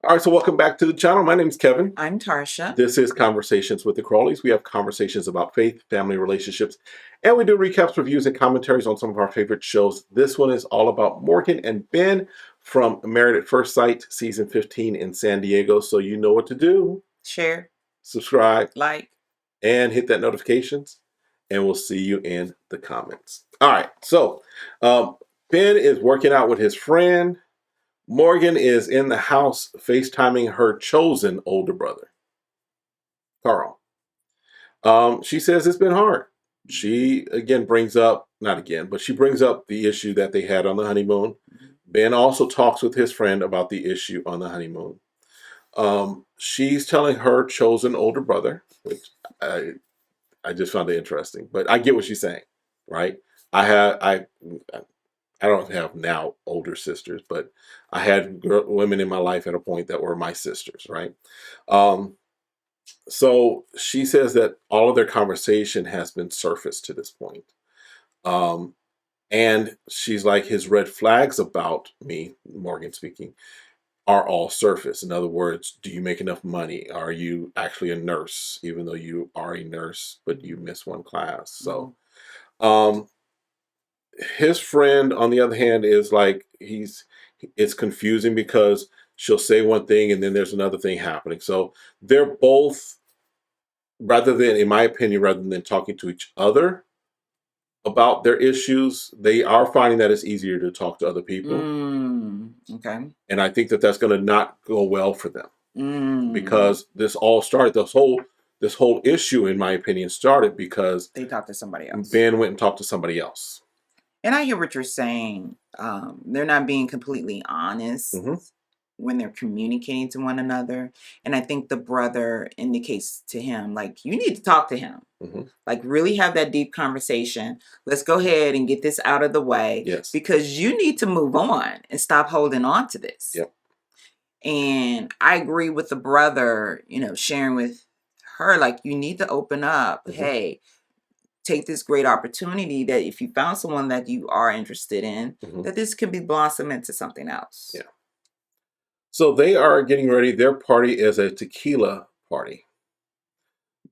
All right, so welcome back to the channel. My name is Kevin. I'm Tarsha. This is Conversations with the Crawleys. We have conversations about faith, family, relationships, and we do recaps, reviews, and commentaries on some of our favorite shows. This one is all about Morgan and Ben from Married at First Sight, season 15 in San Diego. So you know what to do. Share, Subscribe, like. and hit that notifications, and we'll see you in the comments. All right, so Ben is working out with his friend. Morgan is in the house FaceTiming her chosen older brother, Carl. She says it's been hard. She again brings up, not again, but she brings up the issue that they had on the honeymoon. Ben also talks with his friend about the issue on the honeymoon. She's telling her chosen older brother, which I just found it interesting, but I get what she's saying, right? I don't have now older sisters, but I had women in my life at a point that were my sisters, right? So she says that all of their conversation has been surfaced to this point. And she's like, his red flags about me, Morgan speaking, are all surface. In other words, do you make enough money? Are you actually a nurse, even though you are a nurse, but you miss one class? So, his friend, on the other hand, is like it's confusing because she'll say one thing and then there's another thing happening. So they're both, rather than, in my opinion, rather than talking to each other about their issues, they are finding that it's easier to talk to other people. Okay. And I think that that's going to not go well for them because this all started, this whole issue, in my opinion, started because they talked to somebody else. Ben went and talked to somebody else. And I hear what you're saying. They're not being completely honest when they're communicating to one another. And I think the brother indicates to him, like, you need to talk to him. Like, really have that deep conversation. Let's go ahead and get this out of the way. Yes. Because you need to move on and stop holding on to this. Yep. And I agree with the brother, sharing with her, like, you need to open up. Hey, take this great opportunity that if you found someone that you are interested in, that this could be blossom into something else. Yeah. So they are getting ready. Their party is a tequila party.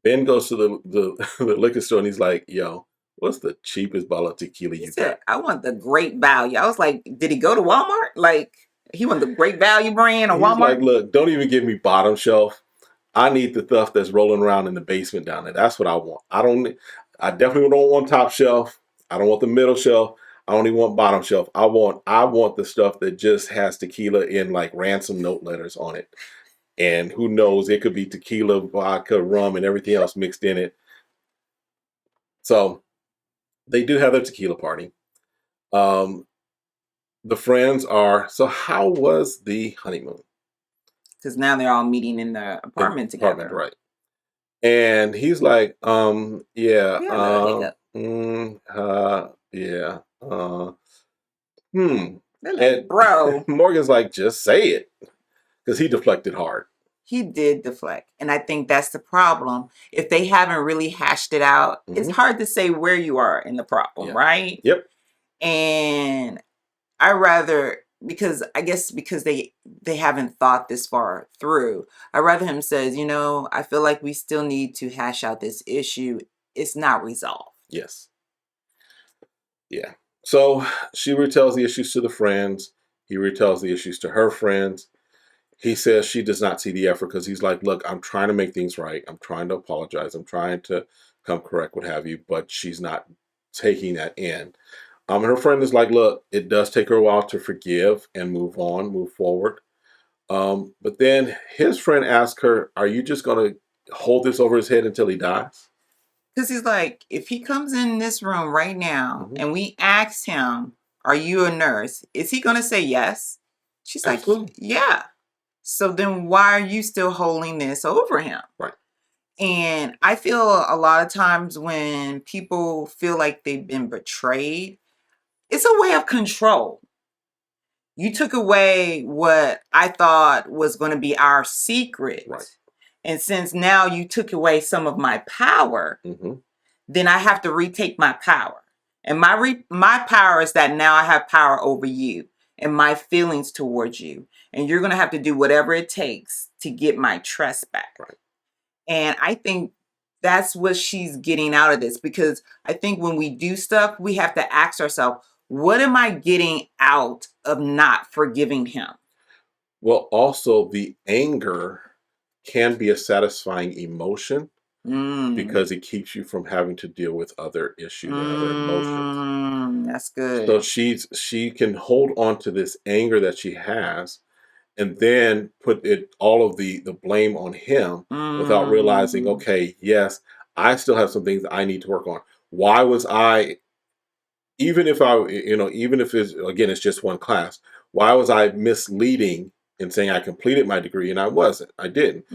Ben goes to the liquor store and he's like, yo, what's the cheapest bottle of tequila you got? I want the great value. I was like, did he go to Walmart? Like, he want the great value brand or Walmart? He's like, look, don't even give me bottom shelf. I need the stuff that's rolling around in the basement down there. That's what I want. I definitely don't want top shelf. I don't want the middle shelf. I only want bottom shelf. I want the stuff that just has tequila in like ransom note letters on it. And who knows, it could be tequila, vodka, rum, and everything else mixed in it. So they do have their tequila party. The friends are, so how was the honeymoon? Because now they're all meeting in the apartment together. Right. And he's like, yeah. And bro. Morgan's like, just say it. Because he deflected hard. He did deflect. And I think that's the problem. If they haven't really hashed it out, it's hard to say where you are in the problem, right? Yep. And I rather, because they haven't thought this far through, I rather him says, I feel like we still need to hash out this issue. It's not resolved. Yes. Yeah. So she retells the issues to the friends. He retells the issues to her friends. He says she does not see the effort because he's like, look, I'm trying to make things right. I'm trying to apologize. I'm trying to come correct, what have you. But she's not taking that in. And her friend is like, look, it does take her a while to forgive and move on, move forward. But then his friend asks her, are you just going to hold this over his head until he dies? Because he's like, if he comes in this room right now and we ask him, are you a nurse? Is he going to say yes? She's Absolutely. Like, yeah. So then why are you still holding this over him? Right. And I feel a lot of times when people feel like they've been betrayed, it's a way of control. You took away what I thought was going to be our secret. Right. And since now you took away some of my power, then I have to retake my power. And my power is that now I have power over you. and my feelings towards you. And you're going to have to do whatever it takes to get my trust back. Right. And I think that's what she's getting out of this, because I think when we do stuff, we have to ask ourselves, what am I getting out of not forgiving him? Well, also the anger can be a satisfying emotion because it keeps you from having to deal with other issues and other emotions. That's good. So she can hold on to this anger that she has and then put all of the blame on him without realizing, okay, yes, I still have some things I need to work on. Why was I, even if it's just one class, why was I misleading in saying I completed my degree and I wasn't? I didn't.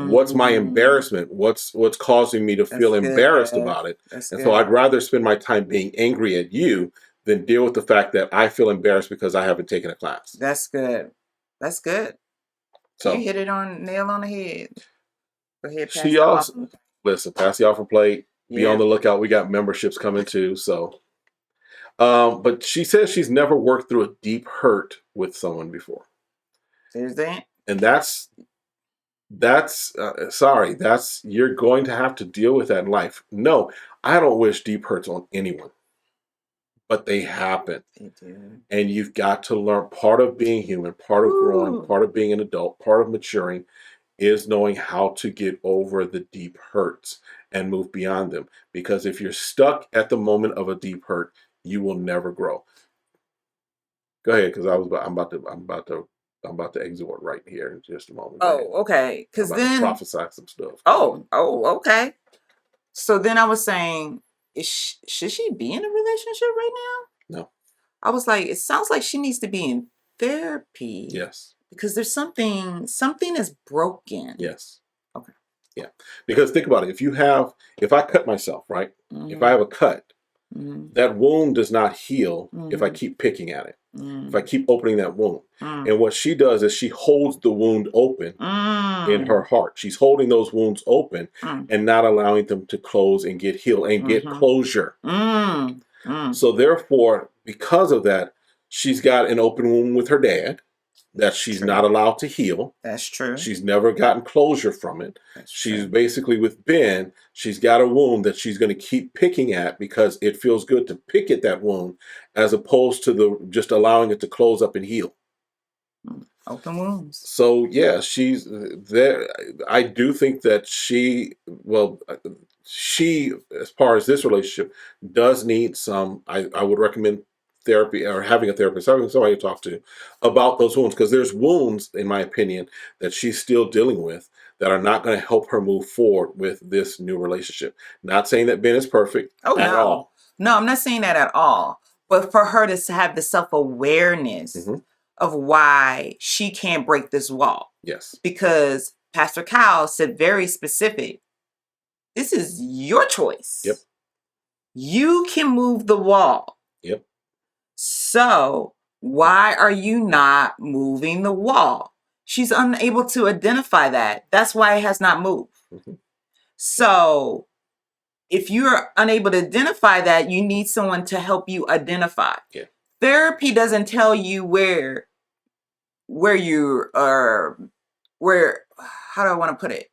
What's my embarrassment? What's causing me to feel embarrassed about it? So I'd rather spend my time being angry at you than deal with the fact that I feel embarrassed because I haven't taken a class. That's good. That's good. So you hit it nail on the head. Go ahead, pass it off. Listen, pass the offer plate. Be on the lookout. We got memberships coming too. So, but she says she's never worked through a deep hurt with someone before. There's that. And that's you're going to have to deal with that in life. No, I don't wish deep hurts on anyone, but they happen. They do. And you've got to learn. Part of being human, part of growing, part of being an adult, part of maturing is knowing how to get over the deep hurts and move beyond them. Because if you're stuck at the moment of a deep hurt, you will never grow. Go ahead, because I'm about to exhort right here in just a moment. Okay. Because then prophesy some stuff. Okay. So then I was saying, should she be in a relationship right now? No. I was like, it sounds like she needs to be in therapy. Yes. Because there's something is broken. Yes. Okay. Yeah. Because think about it. If I cut myself, right? If I have a cut, that wound does not heal if I keep picking at it. If I keep opening that wound. And what she does is she holds the wound open in her heart. She's holding those wounds open and not allowing them to close and get healed and get closure. So therefore, because of that, she's got an open wound with her dad that she's not allowed to heal. That's true. She's never gotten closure from it. She's basically with Ben, she's got a wound that she's going to keep picking at because it feels good to pick at that wound as opposed to just allowing it to close up and heal. Open wounds. So yeah, she's there. I do think that she, as far as this relationship, does need some, I would recommend therapy or having a therapist, having somebody to talk to about those wounds, because there's wounds, in my opinion, that she's still dealing with that are not going to help her move forward with this new relationship. Not saying that Ben is perfect at all. No, I'm not saying that at all. But for her to have the self-awareness of why she can't break this wall. Yes. Because Pastor Kyle said very specific, this is your choice. Yep. You can move the wall. Yep. So why are you not moving the wall? She's unable to identify that. That's why it has not moved. So if you're unable to identify that, you need someone to help you identify. Yeah. Therapy doesn't tell you where you are, how do I want to put it?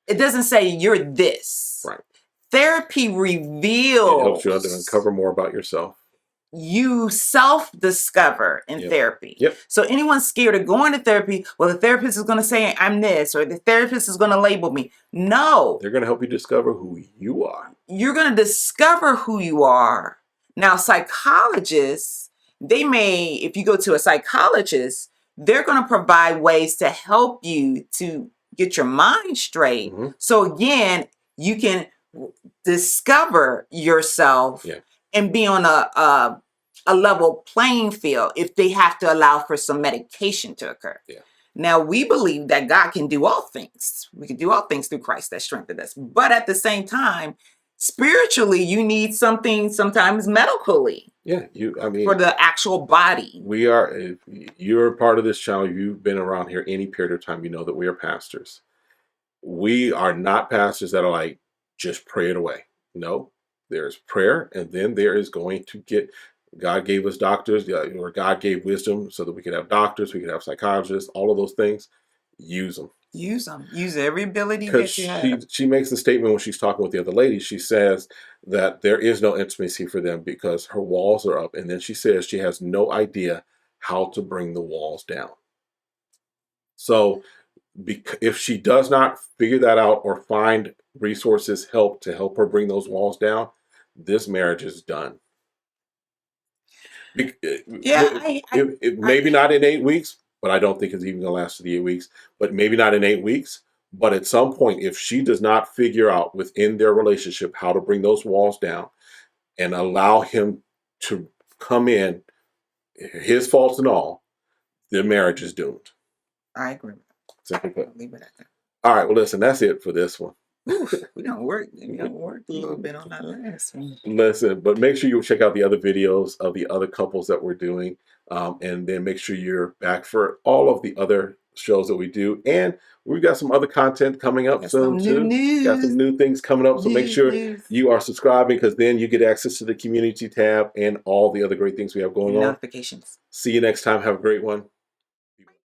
It doesn't say you're this. Right. Therapy reveals. It helps you uncover more about yourself. You self-discover in therapy. Yep. So anyone's scared of going to therapy, well, the therapist is going to say I'm this, or the therapist is going to label me. No. They're going to help you discover who you are. You're going to discover who you are. Now, psychologists, if you go to a psychologist, they're going to provide ways to help you to get your mind straight. So again, you can discover yourself and be on a level playing field if they have to allow for some medication to occur. Yeah. Now, we believe that God can do all things. We can do all things through Christ that strengthens us. But at the same time, spiritually, you need something sometimes medically. Yeah, for the actual body. If you're part of this channel, you've been around here any period of time, you know that we are pastors. We are not pastors that are like, just pray it away. No, there's prayer, and then there is going to God gave us doctors, or God gave wisdom so that we could have doctors, we could have psychologists, all of those things. Use them. Use them. Use every ability Because that you have. she makes the statement when she's talking with the other lady. She says that there is no intimacy for them because her walls are up. And then she says she has no idea how to bring the walls down. So if she does not figure that out or find resources, help to help her bring those walls down, this marriage is done. Yeah, maybe not in 8 weeks, but I don't think it's even gonna last to the 8 weeks. But maybe not in 8 weeks. But at some point, if she does not figure out within their relationship how to bring those walls down and allow him to come in, his faults and all, their marriage is doomed. I agree. Simply put. Leave it at that. All right. Well, listen, that's it for this one. We don't work a little bit on that last one. Listen, but make sure you check out the other videos of the other couples that we're doing, and then make sure you're back for all of the other shows that we do. And we've got some other content coming up soon too. Got some new things coming up, so make sure you are subscribing, because then you get access to the community tab and all the other great things we have going on. Notifications. See you next time. Have a great one.